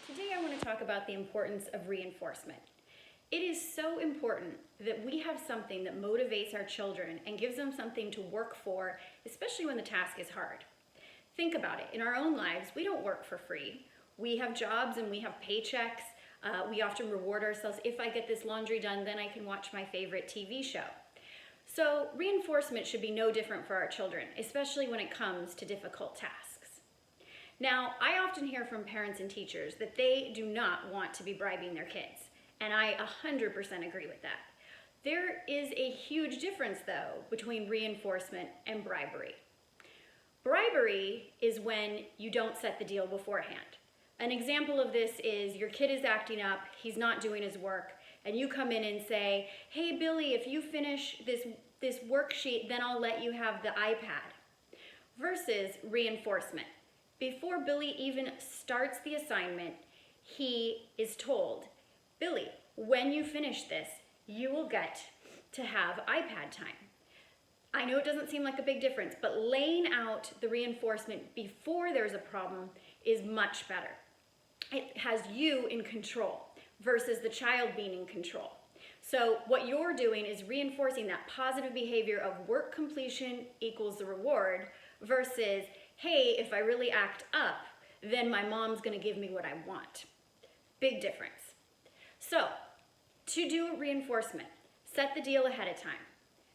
Today I want to talk about the importance of reinforcement. It is so important that we have something that motivates our children and gives them something to work for, especially when the task is hard. Think about it. In our own lives, we don't work for free. We have jobs and we have paychecks. We often reward ourselves. If I get this laundry done, then I can watch my favorite TV show. So reinforcement should be no different for our children, especially when it comes to difficult tasks. Now, I often hear from parents and teachers that they do not want to be bribing their kids, and I 100% agree with that. There is a huge difference, though, between reinforcement and bribery. Bribery is when you don't set the deal beforehand. An example of this is your kid is acting up, he's not doing his work, and you come in and say, "Hey Billy, if you finish this worksheet, then I'll let you have the iPad." Versus reinforcement. Before Billy even starts the assignment, he is told, "Billy, when you finish this, you will get to have iPad time." I know it doesn't seem like a big difference, but laying out the reinforcement before there's a problem is much better. It has you in control versus the child being in control. So what you're doing is reinforcing that positive behavior of work completion equals the reward versus, "Hey, if I really act up, then my mom's gonna give me what I want." Big difference. So, to do reinforcement, set the deal ahead of time.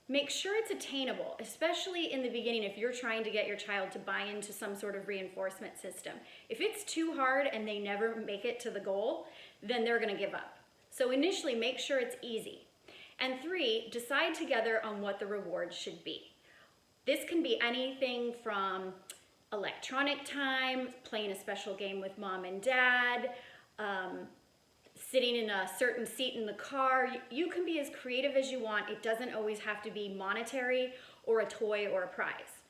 Make sure it's attainable, especially in the beginning if you're trying to get your child to buy into some sort of reinforcement system. If it's too hard and they never make it to the goal, then they're gonna give up. So initially, make sure it's easy. And 3, decide together on what the reward should be. This can be anything from electronic time, playing a special game with mom and dad, sitting in a certain seat in the car. You can be as creative as you want. It doesn't always have to be monetary or a toy or a prize.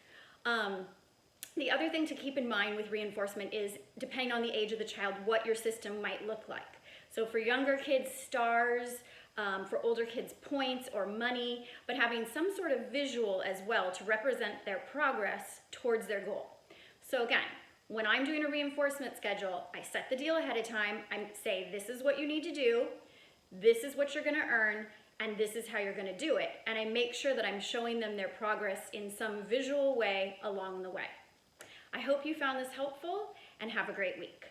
The other thing to keep in mind with reinforcement is, depending on the age of the child, what your system might look like. So for younger kids, stars, for older kids, points or money, but having some sort of visual as well to represent their progress towards their goal. So again, when I'm doing a reinforcement schedule, I set the deal ahead of time. I say, this is what you need to do, this is what you're gonna earn, and this is how you're gonna do it. And I make sure that I'm showing them their progress in some visual way along the way. I hope you found this helpful and have a great week.